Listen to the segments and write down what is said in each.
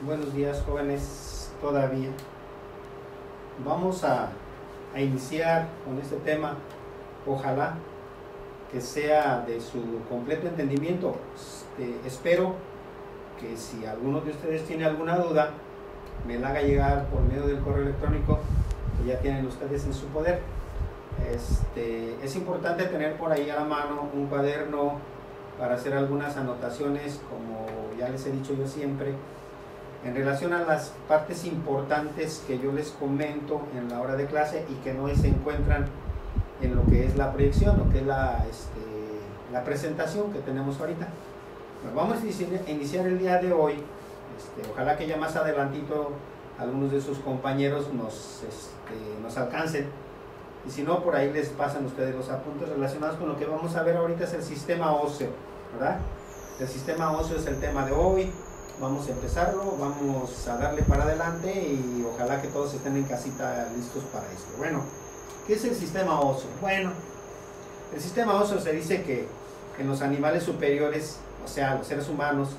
Buenos días, jóvenes, todavía. Vamos a iniciar con este tema. Ojalá que sea de su completo entendimiento. Espero que si alguno de ustedes tiene alguna duda, me la haga llegar por medio del correo electrónico que ya tienen ustedes en su poder. Es importante tener por ahí a la mano un cuaderno para hacer algunas anotaciones, como ya les he dicho yo siempre, en relación a las partes importantes que yo les comento en la hora de clase y que no se encuentran en lo que es la proyección, lo que es la presentación que tenemos ahorita. Bueno, vamos a iniciar el día de hoy. Ojalá que ya más adelantito algunos de sus compañeros nos alcancen, y si no, por ahí les pasan ustedes los apuntes relacionados con lo que vamos a ver ahorita. Es el sistema óseo, ¿verdad? El sistema óseo es el tema de hoy. Vamos a empezarlo, vamos a darle para adelante y ojalá que todos estén en casita listos para esto. Bueno, ¿qué es el sistema óseo? Bueno, el sistema óseo se dice que en los animales superiores, o sea, los seres humanos,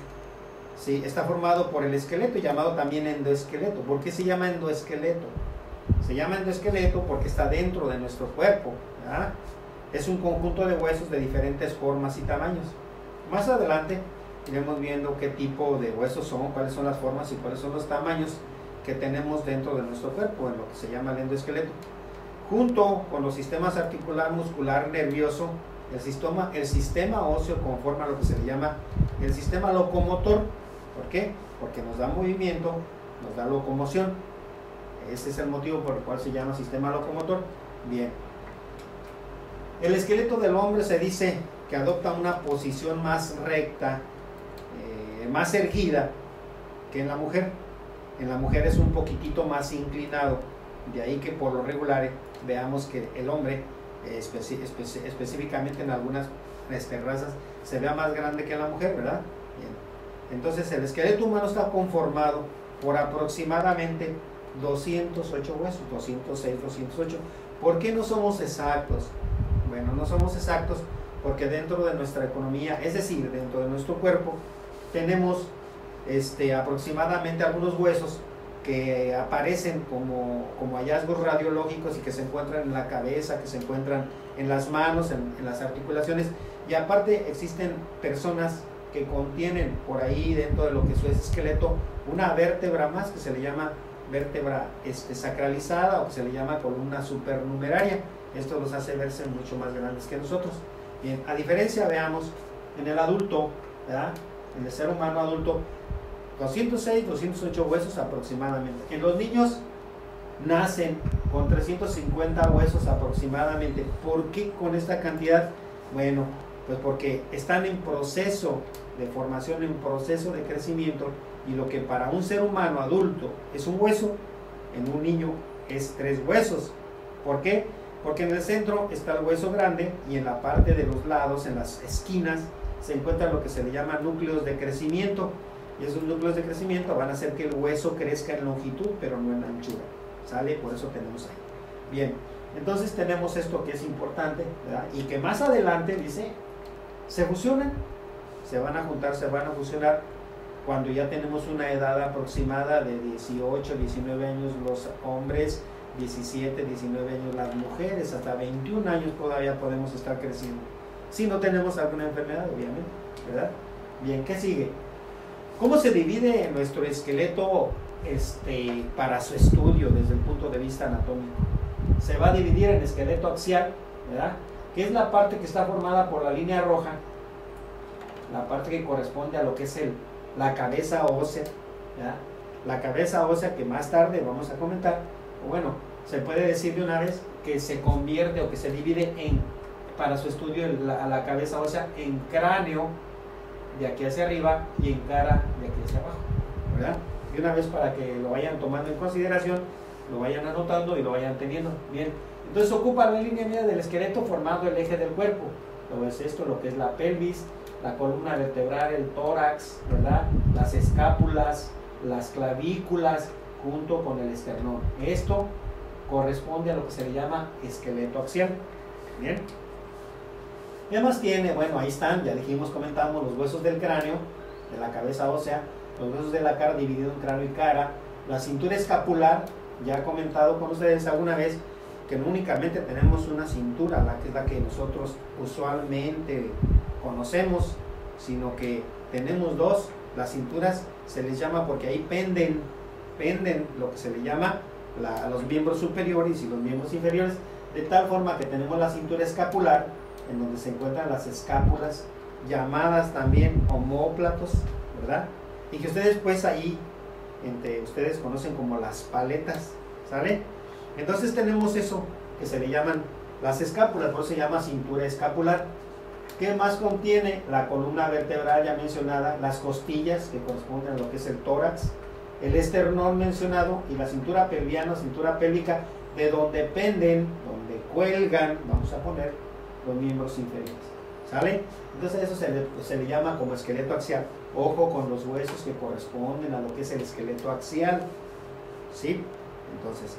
sí, está formado por el esqueleto, llamado también endoesqueleto. ¿Por qué se llama endoesqueleto? Se llama endoesqueleto porque está dentro de nuestro cuerpo, ¿verdad? Es un conjunto de huesos de diferentes formas y tamaños. Más adelante iremos viendo qué tipo de huesos son, cuáles son las formas y cuáles son los tamaños que tenemos dentro de nuestro cuerpo, en lo que se llama el endoesqueleto. Junto con los sistemas articular, muscular, nervioso, el sistema óseo conforma lo que se le llama el sistema locomotor. ¿Por qué? Porque nos da movimiento, nos da locomoción. Ese es el motivo por el cual se llama sistema locomotor. Bien. El esqueleto del hombre se dice que adopta una posición más recta, más erguida que en la mujer. En la mujer es un poquitito más inclinado. De ahí que por lo regular veamos que el hombre, específicamente en algunas razas, se vea más grande que la mujer, ¿verdad? Bien. Entonces el esqueleto humano está conformado por aproximadamente 208 huesos, 206, 208. ¿Por qué no somos exactos? Bueno, no somos exactos porque dentro de nuestra economía, es decir, dentro de nuestro cuerpo, tenemos aproximadamente algunos huesos que aparecen como hallazgos radiológicos y que se encuentran en la cabeza, que se encuentran en las manos, en las articulaciones, y aparte existen personas que contienen por ahí dentro de lo que es su esqueleto una vértebra más que se le llama vértebra sacralizada, o que se le llama columna supernumeraria. Esto los hace verse mucho más grandes que nosotros. Bien, a diferencia, veamos, en el adulto, ¿verdad? En el ser humano adulto, 206, 208 huesos aproximadamente. En los niños nacen con 350 huesos aproximadamente. ¿Por qué con esta cantidad? Bueno, pues porque están en proceso de formación, en proceso de crecimiento, y lo que para un ser humano adulto es un hueso, en un niño es 3 huesos. ¿Por qué? Porque en el centro está el hueso grande y en la parte de los lados, en las esquinas, se encuentran lo que se le llama núcleos de crecimiento, y esos núcleos de crecimiento van a hacer que el hueso crezca en longitud pero no en anchura, ¿sale? Por eso tenemos ahí. Bien, entonces tenemos esto que es importante, ¿verdad? Y que más adelante dice, se fusionan, se van a juntar, se van a fusionar cuando ya tenemos una edad aproximada de 18, 19 años los hombres, 17, 19 años las mujeres, hasta 21 años todavía podemos estar creciendo, si no tenemos alguna enfermedad, obviamente, ¿verdad? Bien, ¿qué sigue? ¿Cómo se divide nuestro esqueleto para su estudio desde el punto de vista anatómico? Se va a dividir en esqueleto axial, ¿verdad? Que es la parte que está formada por la línea roja, la parte que corresponde a lo que es la cabeza ósea, ¿verdad? La cabeza ósea que más tarde vamos a comentar. Bueno, se puede decir de una vez que se convierte o que se divide para su estudio a la cabeza ósea en cráneo de aquí hacia arriba y en cara de aquí hacia abajo, ¿verdad? De una vez para que lo vayan tomando en consideración, lo vayan anotando y lo vayan teniendo. Bien, entonces ocupa la línea media del esqueleto formando el eje del cuerpo. Todo es esto, lo que es la pelvis, la columna vertebral, el tórax, ¿verdad? Las escápulas, las clavículas, junto con el esternón. Esto corresponde a lo que se le llama esqueleto axial. Bien. ¿Qué más tiene? Bueno, ahí están, ya dijimos, comentamos los huesos del cráneo, de la cabeza ósea, los huesos de la cara dividido en cráneo y cara. La cintura escapular, ya he comentado con ustedes alguna vez que no únicamente tenemos una cintura, que es la que nosotros usualmente conocemos, sino que tenemos dos. Las cinturas se les llama porque ahí penden lo que se le llama los miembros superiores y los miembros inferiores, de tal forma que tenemos la cintura escapular, en donde se encuentran las escápulas, llamadas también omóplatos, ¿verdad? Y que ustedes pues ahí, entre ustedes conocen como las paletas, ¿sale? Entonces tenemos eso, que se le llaman las escápulas, por eso se llama cintura escapular. ¿Qué más contiene? La columna vertebral ya mencionada, las costillas, que corresponden a lo que es el tórax, el esternón mencionado, y la cintura pelviana, cintura pélvica, de donde penden, donde cuelgan, vamos a poner, los miembros inferiores, ¿sale? Entonces eso se le llama como esqueleto axial. Ojo con los huesos que corresponden a lo que es el esqueleto axial, ¿sí? Entonces,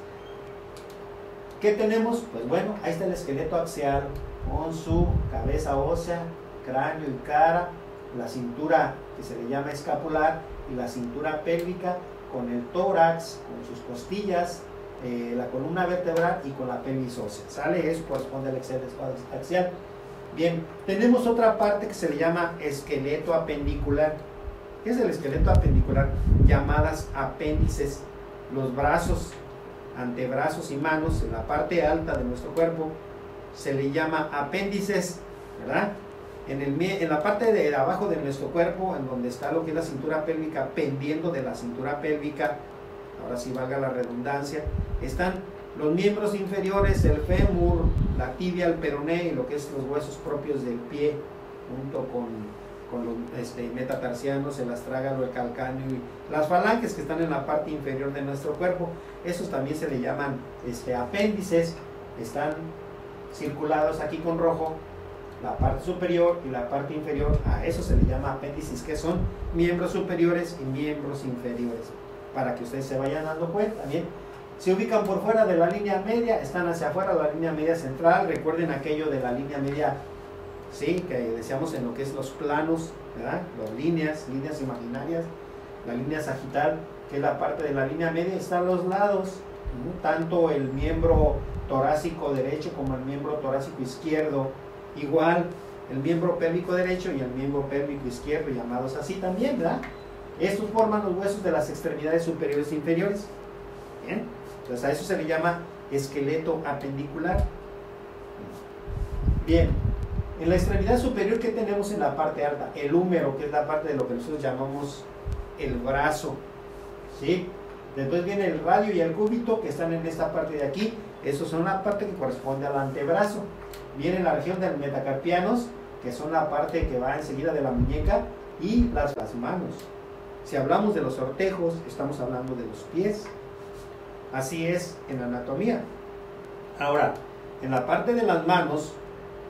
¿qué tenemos? Pues bueno, ahí está el esqueleto axial con su cabeza ósea, cráneo y cara, la cintura que se le llama escapular y la cintura pélvica con el tórax, con sus costillas, la columna vertebral y con la pelvis ósea, ¿sale? Eso corresponde al esqueleto axial. Bien, tenemos otra parte que se le llama esqueleto apendicular. ¿Qué es el esqueleto apendicular? Llamadas apéndices. Los brazos, antebrazos y manos en la parte alta de nuestro cuerpo se le llama apéndices, ¿verdad? En la parte de abajo de nuestro cuerpo, en donde está lo que es la cintura pélvica, pendiendo de la cintura pélvica, ahora sí valga la redundancia, están los miembros inferiores, el fémur, la tibia, el peroné y lo que es los huesos propios del pie, junto con los metatarsianos, el astrágalo, el calcáneo y las falanges que están en la parte inferior de nuestro cuerpo. Esos también se le llaman apéndices, están circulados aquí con rojo, la parte superior y la parte inferior. A eso se le llama apéndices, que son miembros superiores y miembros inferiores, para que ustedes se vayan dando cuenta. Bien, se ubican por fuera de la línea media, están hacia afuera de la línea media central. Recuerden aquello de la línea media, sí, que decíamos en lo que es los planos, ¿verdad? Las líneas imaginarias, la línea sagital, que es la parte de la línea media, están los lados, ¿no? Tanto el miembro torácico derecho como el miembro torácico izquierdo, igual el miembro pélvico derecho y el miembro pélvico izquierdo, llamados así también, ¿verdad? Estos forman los huesos de las extremidades superiores e inferiores. Bien, entonces a eso se le llama esqueleto apendicular. Bien, en la extremidad superior, ¿qué tenemos en la parte alta? El húmero, que es la parte de lo que nosotros llamamos el brazo, ¿sí? Después viene el radio y el cúbito, que están en esta parte de aquí. Esos son la parte que corresponde al antebrazo. Viene la región de los metacarpianos, que son la parte que va enseguida de la muñeca, y las manos. Si hablamos de los ortejos, estamos hablando de los pies. Así es en la anatomía. Ahora, en la parte de las manos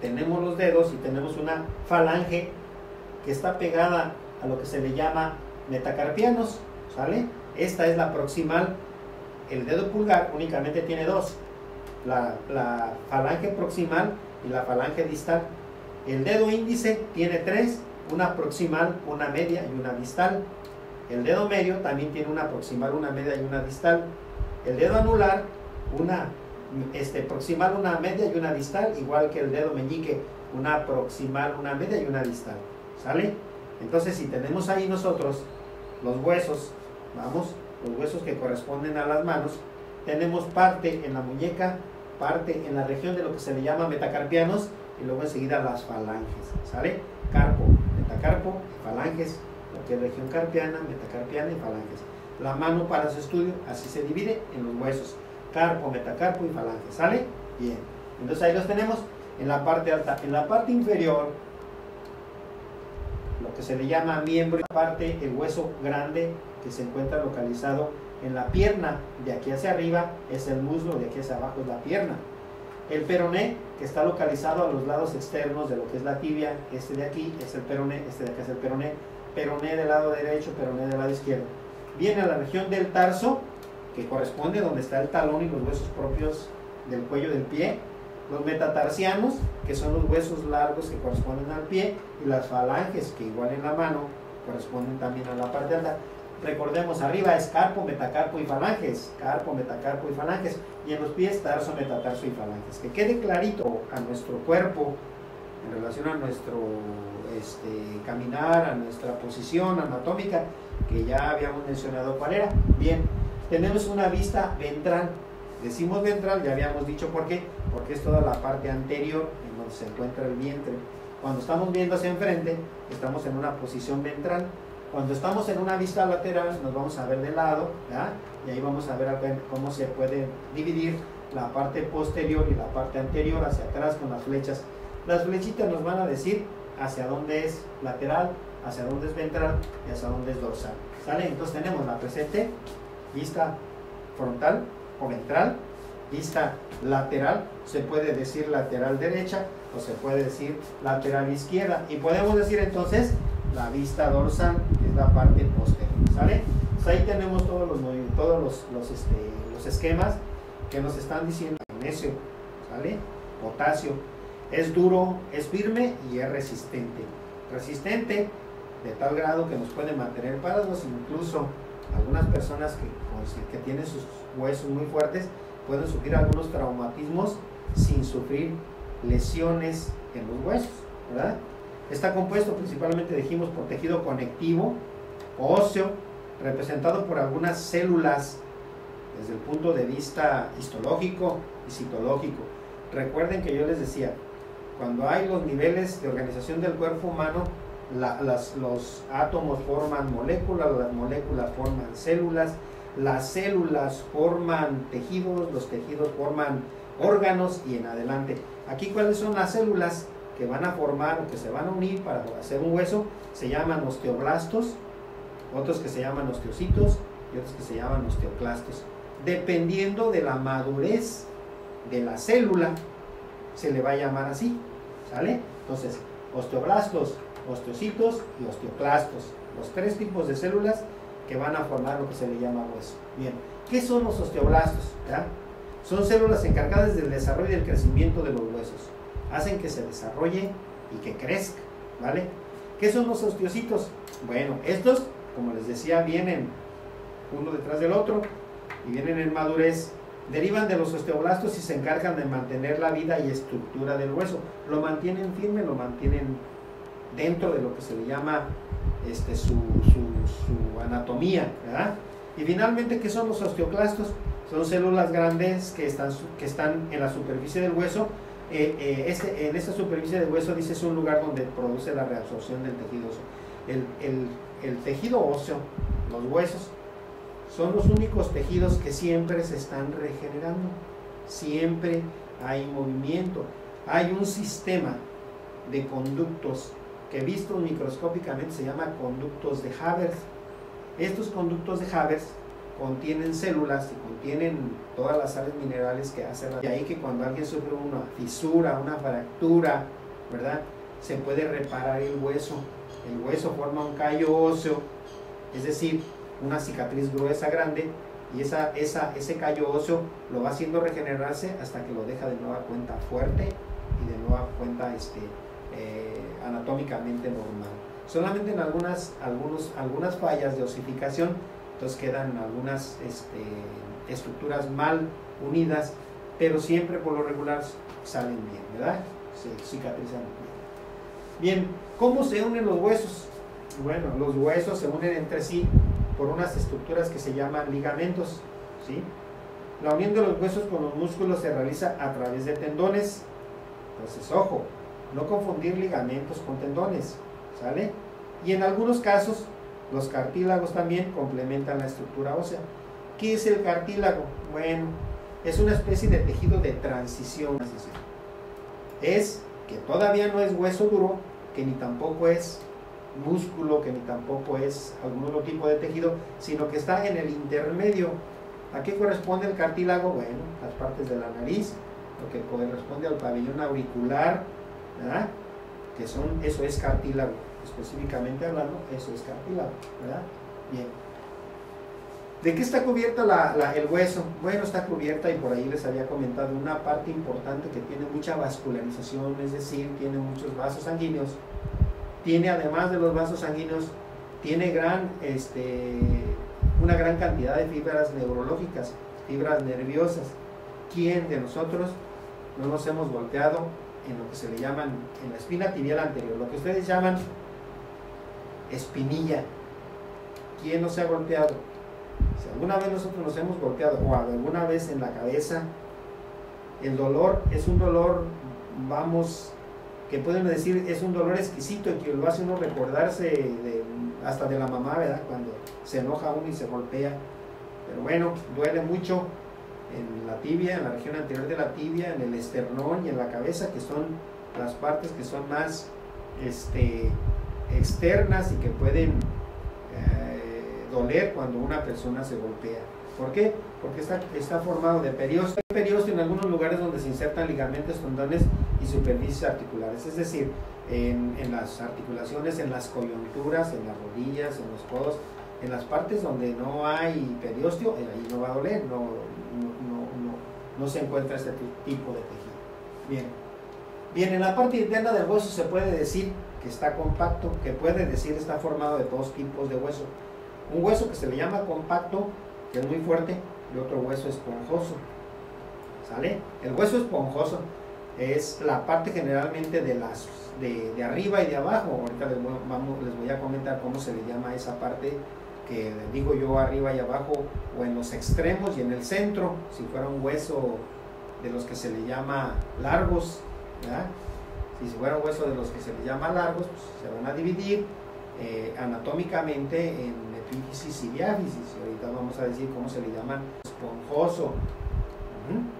tenemos los dedos y tenemos una falange que está pegada a lo que se le llama metacarpianos, ¿sale? Esta es la proximal. El dedo pulgar únicamente tiene dos, la falange proximal y la falange distal. El dedo índice tiene tres, una proximal, una media y una distal. El dedo medio también tiene una proximal, una media y una distal. El dedo anular, una proximal, una media y una distal, igual que el dedo meñique, una proximal, una media y una distal, ¿sale? Entonces, si tenemos ahí nosotros los huesos, los huesos que corresponden a las manos, tenemos parte en la muñeca, parte en la región de lo que se le llama metacarpianos, y luego enseguida las falanges, ¿sale? Carpo, metacarpo, falanges, lo que es región carpiana, metacarpiana y falanges. La mano para su estudio, así se divide en los huesos, carpo, metacarpo y falange, ¿sale? Bien, entonces ahí los tenemos en la parte alta. En la parte inferior, lo que se le llama miembro, parte, el hueso grande que se encuentra localizado en la pierna, de aquí hacia arriba es el muslo, de aquí hacia abajo es la pierna. El peroné, que está localizado a los lados externos de lo que es la tibia, este de aquí es el peroné, este de acá es el peroné, peroné del lado derecho, peroné del lado izquierdo. Viene a la región del tarso, que corresponde donde está el talón y los huesos propios del cuello del pie, los metatarsianos, que son los huesos largos que corresponden al pie, y las falanges, que igual en la mano corresponden también a la parte alta. Recordemos, arriba es carpo, metacarpo y falanges, carpo, metacarpo y falanges, y en los pies tarso, metatarso y falanges. Que quede clarito a nuestro cuerpo en relación a nuestro caminar, a nuestra posición anatómica, que ya habíamos mencionado cuál era. Bien, tenemos una vista ventral. Decimos ventral, ya habíamos dicho por qué, porque es toda la parte anterior en donde se encuentra el vientre. Cuando estamos viendo hacia enfrente, estamos en una posición ventral. Cuando estamos en una vista lateral, nos vamos a ver de lado, ¿verdad? Y ahí vamos a ver cómo se puede dividir la parte posterior y la parte anterior hacia atrás con las flechas. Las flechitas nos van a decir hacia dónde es lateral, hacia dónde es ventral y hacia dónde es dorsal. ¿Sale? Entonces tenemos la presente, vista frontal o ventral, vista lateral, se puede decir lateral derecha o se puede decir lateral izquierda, y podemos decir entonces la vista dorsal, que es la parte posterior. ¿Sale? Pues ahí tenemos todos los esquemas que nos están diciendo. Magnesio, ¿sale? Potasio, es duro, es firme y es resistente. Resistente de tal grado que nos puede mantener parados, incluso algunas personas que tienen sus huesos muy fuertes pueden sufrir algunos traumatismos sin sufrir lesiones en los huesos, ¿verdad? Está compuesto principalmente, dijimos, por tejido conectivo, óseo, representado por algunas células desde el punto de vista histológico y citológico. Recuerden que yo les decía, cuando hay los niveles de organización del cuerpo humano, los átomos forman moléculas, las moléculas forman células, las células forman tejidos, los tejidos forman órganos y en adelante. Aquí, ¿cuáles son las células que van a formar o que se van a unir para hacer un hueso? Se llaman osteoblastos, otros que se llaman osteocitos y otros que se llaman osteoclastos. Dependiendo de la madurez de la célula, se le va a llamar así, ¿sale? Entonces, osteoblastos, osteocitos y osteoclastos, los tres tipos de células que van a formar lo que se le llama hueso. Bien, ¿qué son los osteoblastos? ¿Ya? Son células encargadas del desarrollo y del crecimiento de los huesos. Hacen que se desarrolle y que crezca, ¿vale? ¿Qué son los osteocitos? Bueno, estos, como les decía, vienen uno detrás del otro y vienen en madurez. Derivan de los osteoblastos y se encargan de mantener la vida y estructura del hueso. Lo mantienen firme, lo mantienen dentro de lo que se le llama su anatomía, ¿verdad? Y finalmente, ¿qué son los osteoclastos? Son células grandes que están en la superficie del hueso. En esta superficie del hueso, dice, es un lugar donde produce la reabsorción del tejido óseo. El tejido óseo, los huesos, son los únicos tejidos que siempre se están regenerando. Siempre hay movimiento. Hay un sistema de conductos que, vistos microscópicamente, se llama conductos de Haber. Estos conductos de Haber contienen células y contienen todas las sales minerales que hacen. De ahí que cuando alguien sufre una fisura, una fractura, ¿verdad?, se puede reparar el hueso. El hueso forma un callo óseo, es decir, una cicatriz gruesa grande, y ese callo óseo lo va haciendo regenerarse hasta que lo deja de nueva cuenta fuerte y de nueva cuenta anatómicamente normal. Solamente en algunas fallas de osificación, entonces quedan algunas estructuras mal unidas, pero siempre por lo regular salen bien, ¿verdad? Se cicatrizan bien. Bien, ¿cómo se unen los huesos? Bueno, los huesos se unen entre sí por unas estructuras que se llaman ligamentos, ¿sí? La unión de los huesos con los músculos se realiza a través de tendones. Entonces, ojo, no confundir ligamentos con tendones, ¿sale? Y en algunos casos, los cartílagos también complementan la estructura ósea. ¿Qué es el cartílago? Bueno, es una especie de tejido de transición. Es que todavía no es hueso duro, que ni tampoco es músculo, que ni tampoco es algún otro tipo de tejido, sino que está en el intermedio. ¿A qué corresponde el cartílago? Bueno, las partes de la nariz, lo que corresponde al pabellón auricular, ¿verdad? Eso es cartílago, específicamente hablando, eso es cartílago, ¿verdad? Bien. ¿De qué está cubierta el hueso? Bueno, está cubierta, y por ahí les había comentado, una parte importante que tiene mucha vascularización, es decir, tiene muchos vasos sanguíneos. Tiene, además de los vasos sanguíneos, tiene gran una gran cantidad de fibras neurológicas, fibras nerviosas. ¿Quién de nosotros no nos hemos golpeado en lo que se le llaman, en la espina tibial anterior, lo que ustedes llaman espinilla? ¿Quién no se ha golpeado? Si alguna vez nosotros nos hemos golpeado o alguna vez en la cabeza, el dolor es un dolor, vamos, que pueden decir es un dolor exquisito y que lo hace uno recordarse hasta de la mamá, ¿verdad? Cuando se enoja uno y se golpea. Pero bueno, duele mucho en la tibia, en la región anterior de la tibia, en el esternón y en la cabeza, que son las partes que son más externas y que pueden doler cuando una persona se golpea. ¿Por qué? Porque está formado de periósteo. Hay periósteo en algunos lugares donde se insertan ligamentos, tendones y superficies articulares, es decir, en las articulaciones, en las coyunturas, en las rodillas, en los codos, en las partes donde no hay periósteo, ahí no va a doler, no se encuentra este tipo de tejido. Bien, en la parte interna del hueso se puede decir que está compacto, que puede decir está formado de dos tipos de hueso. Un hueso que se le llama compacto, que es muy fuerte, y otro hueso esponjoso. ¿Sale? El hueso esponjoso es la parte generalmente de arriba y de abajo. Ahorita les voy a comentar cómo se le llama esa parte que digo yo, arriba y abajo, o en los extremos y en el centro, si fuera un hueso de los que se le llama largos, ¿verdad? Si fuera un hueso de los que se le llama largos, pues se van a dividir anatómicamente en epífisis y diáfisis. Ahorita vamos a decir cómo se le llama esponjoso.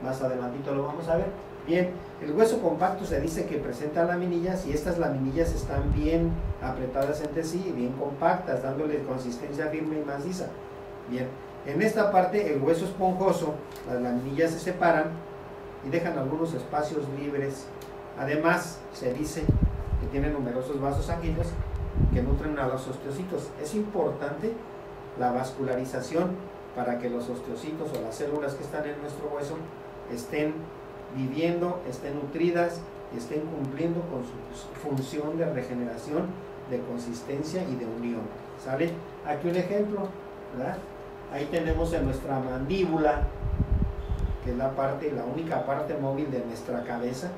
Más adelantito lo vamos a ver. Bien, el hueso compacto se dice que presenta laminillas, y estas laminillas están bien apretadas entre sí, bien compactas, dándole consistencia firme y maciza. Bien, en esta parte el hueso esponjoso, las laminillas se separan y dejan algunos espacios libres. Además, se dice que tiene numerosos vasos sanguíneos que nutren a los osteocitos. Es importante la vascularización para que los osteocitos o las células que están en nuestro hueso estén viviendo, estén nutridas y estén cumpliendo con su función de regeneración, de consistencia y de unión. ¿Sale? Aquí un ejemplo, ¿verdad? Ahí tenemos en nuestra mandíbula, que es la única parte móvil de nuestra cabeza,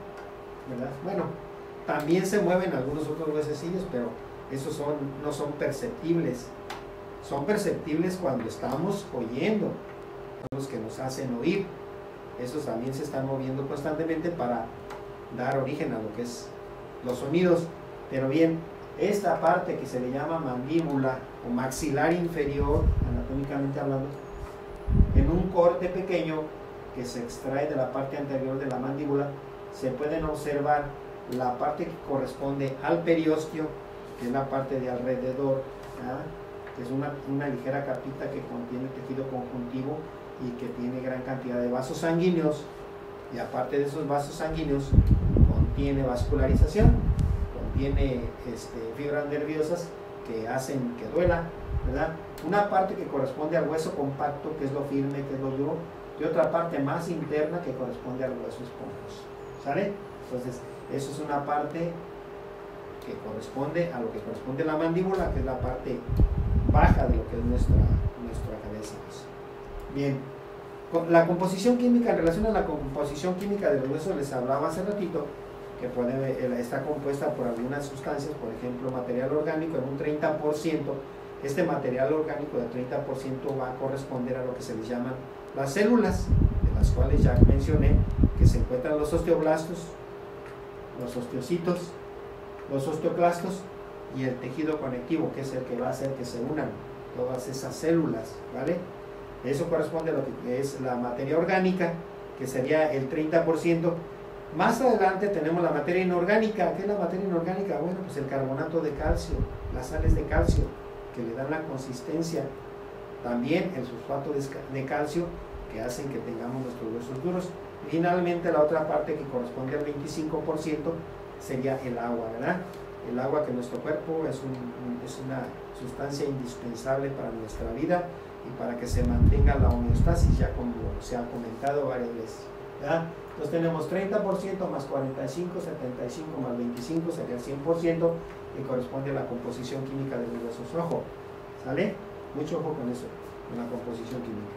¿verdad? Bueno, también se mueven algunos otros huesecillos, pero esos no son perceptibles. Son perceptibles cuando estamos oyendo, son los que nos hacen oír. Esos también se están moviendo constantemente para dar origen a lo que es los sonidos. Pero bien, esta parte que se le llama mandíbula o maxilar inferior, anatómicamente hablando, en un corte pequeño que se extrae de la parte anterior de la mandíbula, se pueden observar la parte que corresponde al periósteo, que es la parte de alrededor, ¿verdad? Que es una ligera capita que contiene tejido conjuntivo y que tiene gran cantidad de vasos sanguíneos, y aparte de esos vasos sanguíneos contiene vascularización, contiene fibras nerviosas que hacen que duela, ¿verdad? Una parte que corresponde al hueso compacto, que es lo firme, que es lo duro, y otra parte más interna que corresponde al hueso esponjoso. ¿Sale? Entonces, eso es una parte que corresponde a lo que corresponde a la mandíbula, que es la parte baja de lo que es nuestra cabeza. Bien, la composición química, en relación a la composición química de los huesos, les hablaba hace ratito que está compuesta por algunas sustancias, por ejemplo, material orgánico en un 30%. Este material orgánico de 30% va a corresponder a lo que se les llaman las células, de las cuales ya mencioné que se encuentran los osteoblastos, los osteocitos, los osteoclastos y el tejido conectivo, que es el que va a hacer que se unan todas esas células, ¿vale? Eso corresponde a lo que es la materia orgánica, que sería el 30%. Más adelante tenemos la materia inorgánica. ¿Qué es la materia inorgánica? Bueno, pues el carbonato de calcio, las sales de calcio, que le dan la consistencia. También el sulfato de calcio, que hacen que tengamos nuestros huesos duros. Y finalmente la otra parte que corresponde al 25% sería el agua, ¿verdad? El agua, que nuestro cuerpo es una sustancia indispensable para nuestra vida y para que se mantenga la homeostasis, ya como se ha comentado varias veces, ¿verdad? Entonces tenemos 30% más 45, 75 más 25 sería el 100%, que corresponde a la composición química de los huesos. Ojo, ¿sale? Mucho ojo con eso. con la composición química.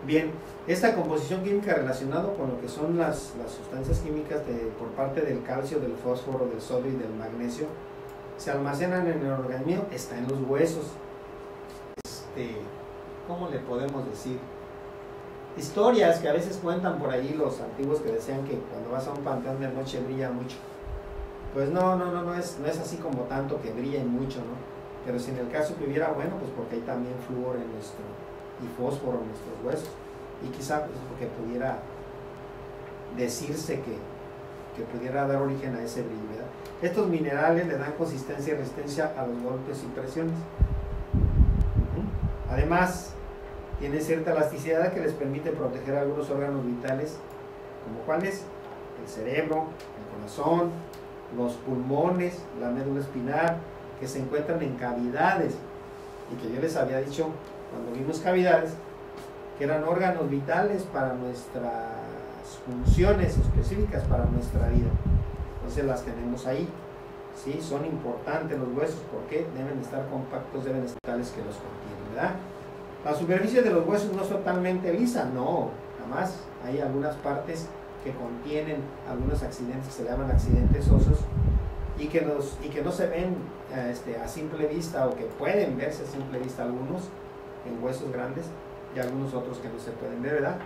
Bien, esta composición química relacionada con lo que son las sustancias químicas por parte del calcio, del fósforo, del sodio y del magnesio, se almacenan en el organismo, está en los huesos. ¿Cómo le podemos decir? Historias que a veces cuentan por ahí los antiguos que decían que cuando vas a un panteón de noche brilla mucho. Pues no es así como tanto que brilla mucho, ¿no? Pero si en el caso que hubiera, bueno, pues porque hay también flúor y fósforo en nuestros huesos. Y quizá pues porque pudiera decirse que pudiera dar origen a ese brillo, ¿verdad? Estos minerales le dan consistencia y resistencia a los golpes y presiones. Además, tienen cierta elasticidad que les permite proteger algunos órganos vitales, como cuáles: el cerebro, el corazón, los pulmones, la médula espinal, que se encuentran en cavidades, y que yo les había dicho cuando vimos cavidades que eran órganos vitales para nuestras funciones específicas para nuestra vida. Entonces las tenemos ahí, ¿sí? Son importantes los huesos porque deben estar compactos, deben estar tales que los contienen, ¿verdad? La superficie de los huesos no es totalmente lisa, no, jamás. Hay algunas partes que contienen algunos accidentes que se llaman accidentes óseos y que no se ven a simple vista, o que pueden verse a simple vista algunos en huesos grandes y algunos otros que no se pueden ver, ¿verdad?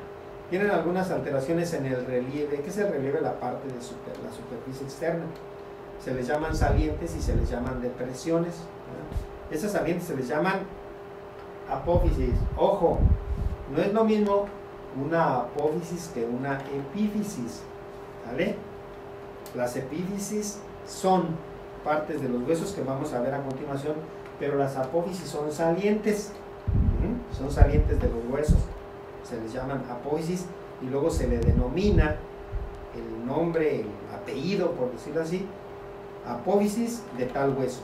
Tienen algunas alteraciones en el relieve. ¿Qué es el relieve? La parte de la superficie externa. Se les llaman salientes y se les llaman depresiones, ¿verdad? Esas salientes se les llaman apófisis. Ojo, no es lo mismo una apófisis que una epífisis, ¿vale? Las epífisis son partes de los huesos que vamos a ver a continuación, pero las apófisis son salientes, son salientes de los huesos, se les llaman apófisis, y luego se le denomina el nombre, el apellido, por decirlo así, apófisis de tal hueso.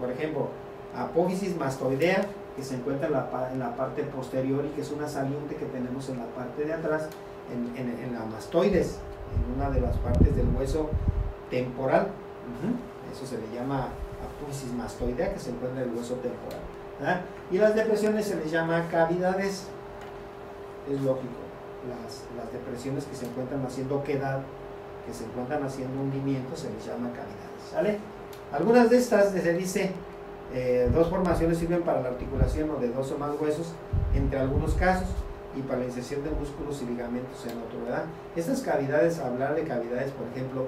Por ejemplo, apófisis mastoidea, que se encuentra en la parte posterior y que es una saliente que tenemos en la parte de atrás, en la mastoides, en una de las partes del hueso temporal. Eso se le llama apófisis mastoidea, que se encuentra en el hueso temporal, ¿verdad? Y las depresiones se les llama cavidades. Es lógico, las depresiones que se encuentran haciendo oquedad, que se encuentran haciendo hundimiento, se les llama cavidades, ¿sale? Algunas de estas, se dice, dos formaciones sirven para la articulación o de dos o más huesos entre algunos casos, y para la inserción de músculos y ligamentos en otro, ¿verdad? Estas cavidades, hablar de cavidades, por ejemplo,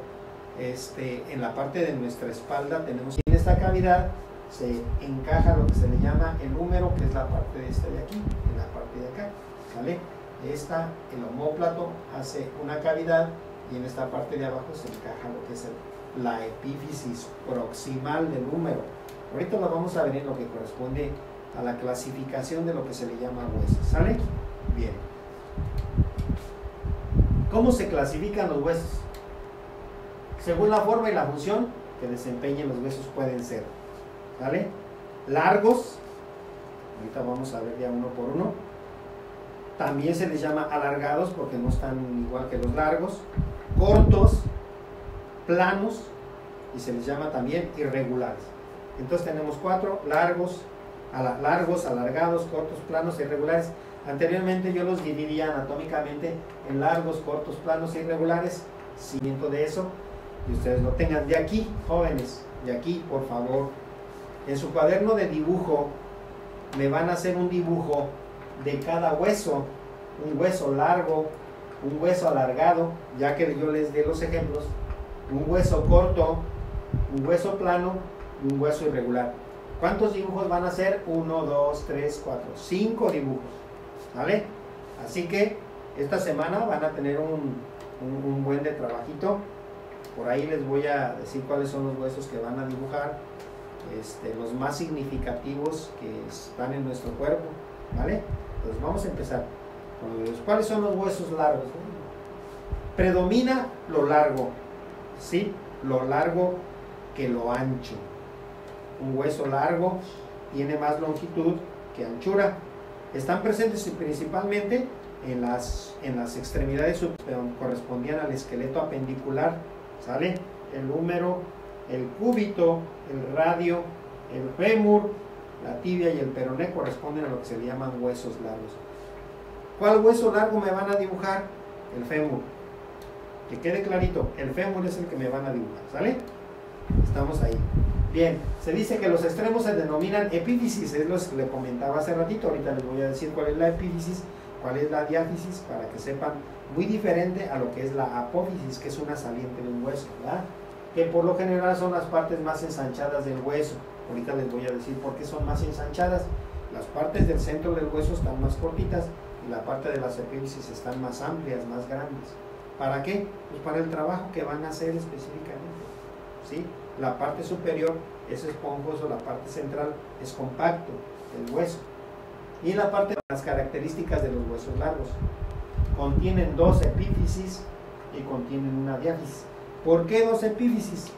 en la parte de nuestra espalda tenemos, en esta cavidad se encaja lo que se le llama el húmero, que es la parte de esta de aquí, en la parte de acá, ¿vale? El omóplato hace una cavidad, y en esta parte de abajo se encaja lo que es la epífisis proximal del húmero. Ahorita lo vamos a ver en lo que corresponde a la clasificación de lo que se le llama huesos, ¿sale? Bien. ¿Cómo se clasifican los huesos? Según la forma y la función que desempeñen los huesos pueden ser, ¿vale? Largos, ahorita vamos a ver ya uno por uno. También se les llama alargados porque no están igual que los largos. Cortos, planos, y se les llama también irregulares. Entonces tenemos cuatro: largos, alargados, cortos, planos e irregulares. Anteriormente yo los dividía anatómicamente en largos, cortos, planos e irregulares. Siguiendo de eso, y ustedes lo tengan. De aquí, jóvenes, de aquí, por favor, en su cuaderno de dibujo me van a hacer un dibujo de cada hueso: un hueso largo, un hueso alargado, ya que yo les dé los ejemplos, un hueso corto, un hueso plano y un hueso irregular. ¿Cuántos dibujos van a hacer? 1, 2, 3, 4, 5 dibujos, ¿vale? Así que esta semana van a tener un buen de trabajito. Por ahí les voy a decir cuáles son los huesos que van a dibujar, los más significativos que están en nuestro cuerpo, ¿vale? Entonces vamos a empezar con los huesos. ¿Cuáles son los huesos largos? Predomina lo largo, ¿sí? Lo largo que lo ancho. Un hueso largo tiene más longitud que anchura. Están presentes principalmente en las extremidades que correspondían al esqueleto apendicular, ¿sale? El húmero, el cúbito, el radio, el fémur, la tibia y el peroné corresponden a lo que se le llaman huesos largos. ¿Cuál hueso largo me van a dibujar? El fémur. Que quede clarito, el fémur es el que me van a dibujar, ¿sale? Estamos ahí. Bien, se dice que los extremos se denominan epífisis, es lo que le comentaba hace ratito. Ahorita les voy a decir cuál es la epífisis, cuál es la diáfisis, para que sepan, muy diferente a lo que es la apófisis, que es una saliente de un hueso, ¿verdad? Que por lo general son las partes más ensanchadas del hueso. Ahorita les voy a decir por qué son más ensanchadas. Las partes del centro del hueso están más cortitas y la parte de las epífisis están más amplias, más grandes. ¿Para qué? Pues para el trabajo que van a hacer específicamente, ¿sí? La parte superior es esponjoso, la parte central es compacto, el hueso. Y la parte de las características de los huesos largos. Contienen 2 epífisis y contienen una diáfisis. ¿Por qué 2 epífisis?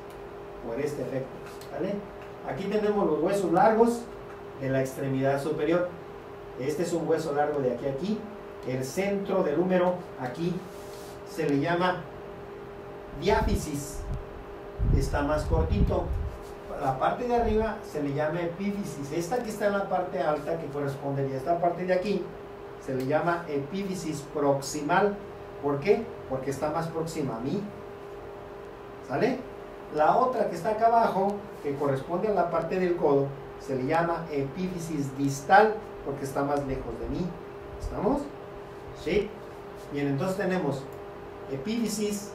Por este efecto, ¿vale? Aquí tenemos los huesos largos de la extremidad superior. Este es un hueso largo de aquí a aquí. El centro del húmero aquí se le llama diáfisis. Está más cortito. La parte de arriba se le llama epífisis. Esta que está en la parte alta, que correspondería a esta parte de aquí, se le llama epífisis proximal. ¿Por qué? Porque está más próxima a mí. ¿Sale? La otra que está acá abajo, que corresponde a la parte del codo, se le llama epífisis distal, porque está más lejos de mí. ¿Estamos? ¿Sí? Bien, entonces tenemos epífisis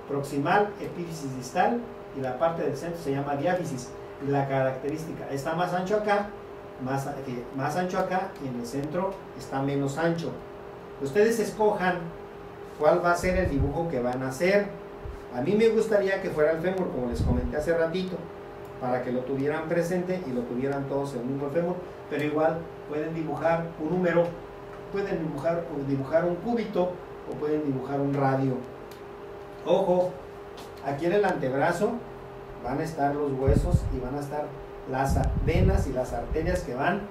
proximal, epífisis distal, y la parte del centro se llama diáfisis. Y la característica, está más ancho acá, más ancho acá, y en el centro está menos ancho. Ustedes escojan cuál va a ser el dibujo que van a hacer. A mí me gustaría que fuera el fémur, como les comenté hace ratito, para que lo tuvieran presente y lo tuvieran todos el mismo fémur, pero igual pueden dibujar un número, pueden dibujar un cúbito o pueden dibujar un radio. Ojo, aquí en el antebrazo van a estar los huesos y van a estar las venas y las arterias que van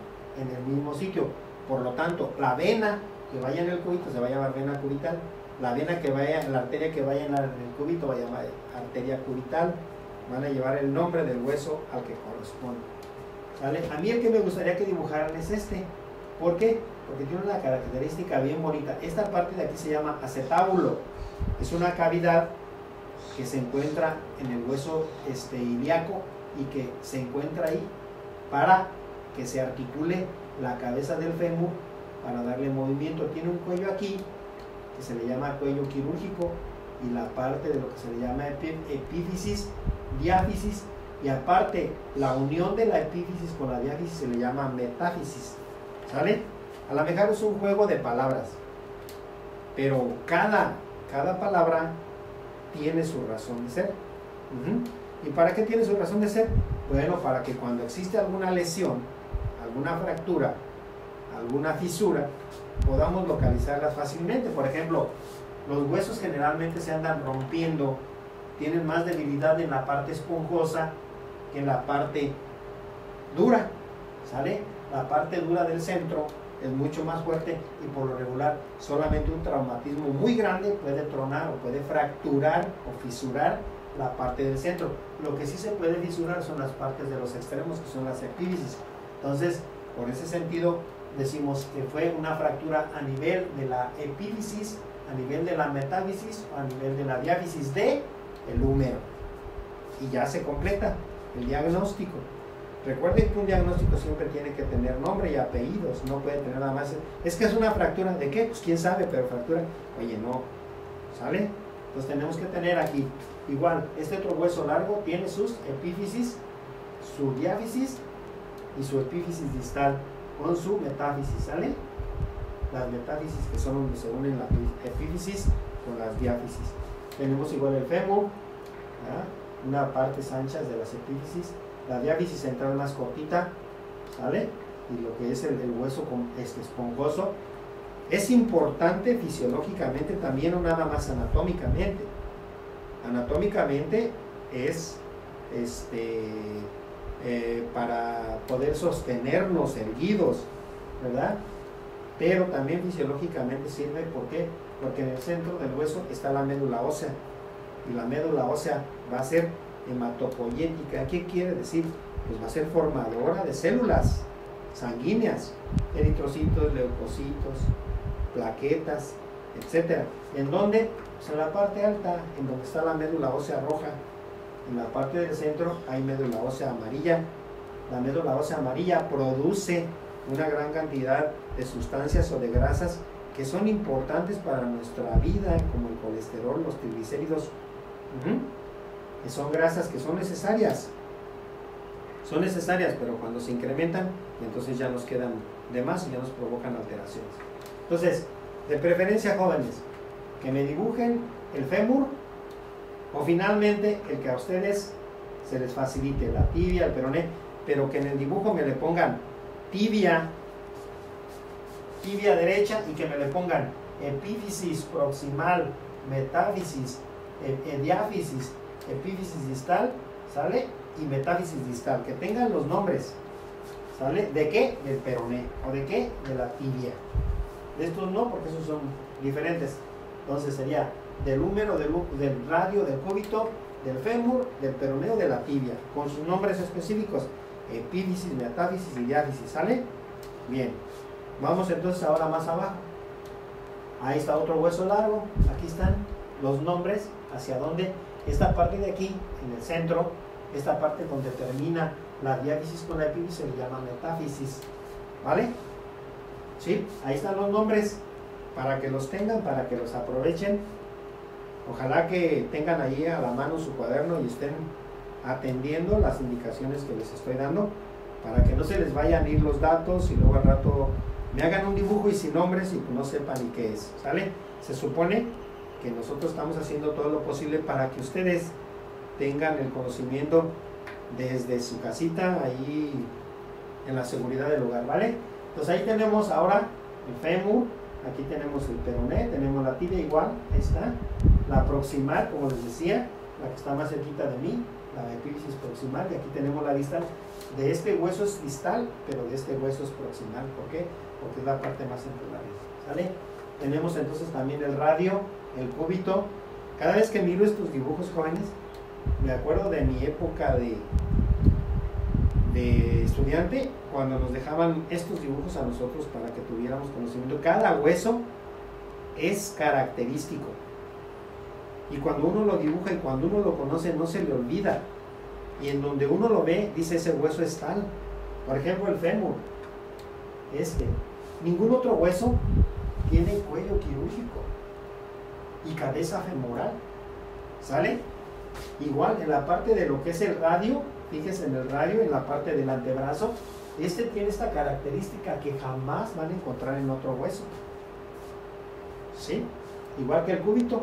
en el mismo sitio. Por lo tanto, la vena que vaya en el cúbito se va a llamar vena cubital. La vena que vaya, la arteria que vaya en el cúbito va a llamar arteria cubital. Van a llevar el nombre del hueso al que corresponde. ¿Vale? A mí el que me gustaría que dibujaran es este. ¿Por qué? Porque tiene una característica bien bonita. Esta parte de aquí se llama acetábulo. Es una cavidad que se encuentra en el hueso ilíaco y que se encuentra ahí para que se articule la cabeza del fémur para darle movimiento. Tiene un cuello aquí que se le llama cuello quirúrgico y la parte de lo que se le llama epífisis, diáfisis, y aparte la unión de la epífisis con la diáfisis se le llama metáfisis. ¿Sale? A lo mejor es un juego de palabras, pero cada palabra tiene su razón de ser. ¿Y para qué tiene su razón de ser? Bueno, para que cuando existe alguna lesión, alguna fractura, alguna fisura, podamos localizarlas fácilmente. Por ejemplo, los huesos generalmente se andan rompiendo, tienen más debilidad en la parte esponjosa que en la parte dura, ¿sale? La parte dura del centro es mucho más fuerte y por lo regular solamente un traumatismo muy grande puede tronar o puede fracturar o fisurar la parte del centro. Lo que sí se puede fisurar son las partes de los extremos, que son las epífisis. Entonces, por ese sentido, decimos que fue una fractura a nivel de la epífisis, a nivel de la metáfisis o a nivel de la diáfisis del húmero. Y ya se completa el diagnóstico. Recuerden que un diagnóstico siempre tiene que tener nombre y apellidos, no puede tener nada más. Es que es una fractura, ¿de qué? Pues quién sabe, pero fractura, oye, no, ¿sale? Entonces tenemos que tener aquí, igual, este otro hueso largo tiene sus epífisis, su diáfisis y su epífisis distal con su metáfisis, ¿sale? Las metáfisis que son donde se unen la epífisis con las diáfisis. Tenemos igual el fémur, ¿verdad? Una partes anchas de las epífisis, la diáfisis central más cortita, ¿sale? Y lo que es el hueso esponjoso. Es importante fisiológicamente también, no nada más anatómicamente. Anatómicamente es para poder sostenernos erguidos, ¿verdad? Pero también fisiológicamente sirve, ¿por qué? Porque en el centro del hueso está la médula ósea, y la médula ósea va a ser hematopoyética. ¿Qué quiere decir? Pues va a ser formadora de células sanguíneas, eritrocitos, leucocitos, plaquetas, etcétera. ¿En dónde? Pues en la parte alta, en donde está la médula ósea roja. En la parte del centro hay médula ósea amarilla. La médula ósea amarilla produce una gran cantidad de sustancias o de grasas que son importantes para nuestra vida, como el colesterol, los triglicéridos, que son grasas que son necesarias, pero cuando se incrementan, entonces ya nos quedan de más y ya nos provocan alteraciones. Entonces, de preferencia, jóvenes, que me dibujen el fémur, o finalmente el que a ustedes se les facilite, la tibia, el peroné, pero que en el dibujo me le pongan tibia derecha, y que me le pongan epífisis proximal, metáfisis, diáfisis, epífisis distal, ¿sale? Y metáfisis distal, que tengan los nombres, ¿sale? ¿De qué? Del peroné. ¿O de qué? De la tibia. De estos no, porque esos son diferentes. Entonces sería del húmero, del radio, del cúbito, del fémur, del peroneo, de la tibia, con sus nombres específicos: epífisis, metáfisis y diáfisis, ¿sale? Bien, vamos entonces ahora más abajo. Ahí está otro hueso largo, aquí están los nombres, hacia dónde. Esta parte de aquí, en el centro, esta parte donde termina la diáfisis con la epífisis, se le llama metáfisis, ¿vale? Sí, ahí están los nombres, para que los tengan, para que los aprovechen. Ojalá que tengan ahí a la mano su cuaderno y estén atendiendo las indicaciones que les estoy dando, para que no se les vayan a ir los datos y luego al rato me hagan un dibujo y sin nombres y no sepan ni qué es, ¿sale? Se supone que nosotros estamos haciendo todo lo posible para que ustedes tengan el conocimiento desde su casita, ahí en la seguridad del hogar, ¿vale? Entonces ahí tenemos ahora el fémur, aquí tenemos el peroné, tenemos la tibia igual, ahí está, la proximal, como les decía, la que está más cerquita de mí, la epífisis proximal, y aquí tenemos la distal. De este hueso es distal, pero de este hueso es proximal. ¿Por qué? Porque es la parte más central, ¿sale? Tenemos entonces también el radio, el cúbito. Cada vez que miro estos dibujos, jóvenes, me acuerdo de mi época de estudiante, cuando nos dejaban estos dibujos a nosotros para que tuviéramos conocimiento. Cada hueso es característico, y cuando uno lo dibuja y cuando uno lo conoce, no se le olvida, y en donde uno lo ve, dice: ese hueso es tal. Por ejemplo, el fémur, ningún otro hueso tiene cuello quirúrgico y cabeza femoral, ¿sale? Igual en la parte de lo que es el radio, fíjense en el radio, en la parte del antebrazo, tiene esta característica que jamás van a encontrar en otro hueso, ¿sí? Igual que el cúbito.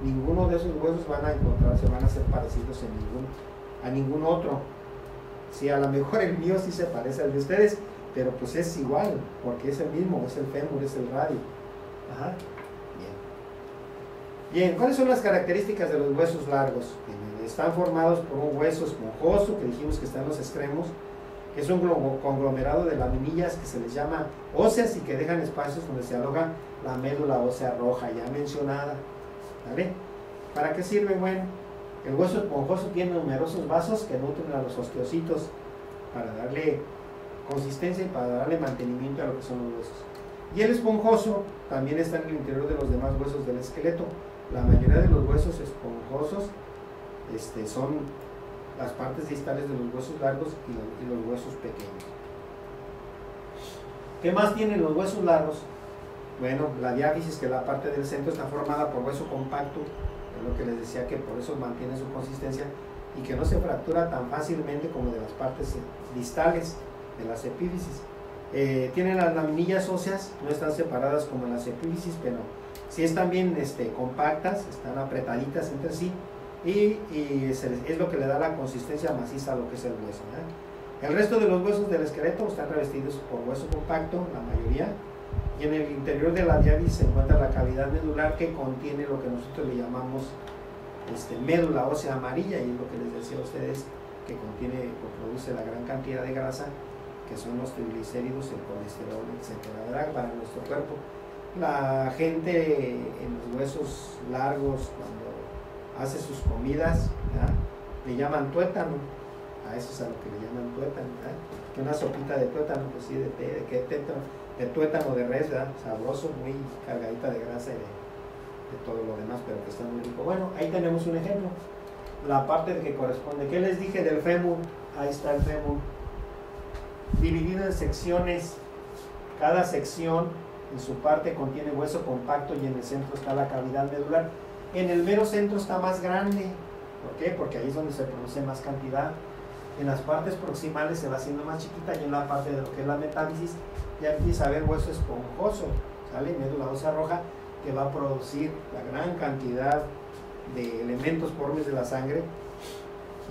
Ninguno de esos huesos van a encontrarse, van a ser parecidos a ningún otro. Sí, a lo mejor el mío sí se parece al de ustedes, pero pues es igual, porque es el mismo, es el fémur, es el radio. Ajá. Bien, ¿cuáles son las características de los huesos largos? Están formados por un hueso esponjoso, que dijimos que está en los extremos, que es un conglomerado de laminillas que se les llama óseas y que dejan espacios donde se aloja la médula ósea roja, ya mencionada, ¿vale? ¿Para qué sirve? Bueno, el hueso esponjoso tiene numerosos vasos que nutren a los osteocitos para darle consistencia y para darle mantenimiento a lo que son los huesos. Y el esponjoso también está en el interior de los demás huesos del esqueleto. La mayoría de los huesos esponjosos son las partes distales de los huesos largos y los huesos pequeños. ¿Qué más tienen los huesos largos? Bueno, la diáfisis, que es la parte del centro, está formada por hueso compacto, es lo que les decía, que por eso mantiene su consistencia y que no se fractura tan fácilmente como de las partes distales de las epífisis. Tienen las laminillas óseas, no están separadas como en las epífisis, pero sí están bien compactas, están apretaditas entre sí, y es lo que le da la consistencia maciza a lo que es el hueso, ¿eh? El resto de los huesos del esqueleto están revestidos por hueso compacto, la mayoría, y en el interior de la diáfisis se encuentra la cavidad medular, que contiene lo que nosotros le llamamos médula ósea amarilla, y es lo que les decía a ustedes, que contiene o produce la gran cantidad de grasa, que son los triglicéridos, el colesterol, etcétera, ¿verdad? Para nuestro cuerpo. La gente en los huesos largos, cuando hace sus comidas, le llaman tuétano, a eso es a lo que le llaman tuétano, ¿verdad? Que una sopita de tuétano, pues sí, ¿de qué tuétano? De tuétano de res, ¿verdad? Sabroso, muy cargadita de grasa y de todo lo demás, pero que está muy rico. Bueno, ahí tenemos un ejemplo, la parte de que corresponde. ¿Qué les dije del fémur? Ahí está el fémur, dividido en secciones. Cada sección en su parte contiene hueso compacto y en el centro está la cavidad medular. En el mero centro está más grande. ¿Por qué? Porque ahí es donde se produce más cantidad. En las partes proximales se va haciendo más chiquita y en la parte de lo que es la metáfisis ya empieza a haber hueso esponjoso, ¿sale? Médula ósea roja, que va a producir la gran cantidad de elementos formes de la sangre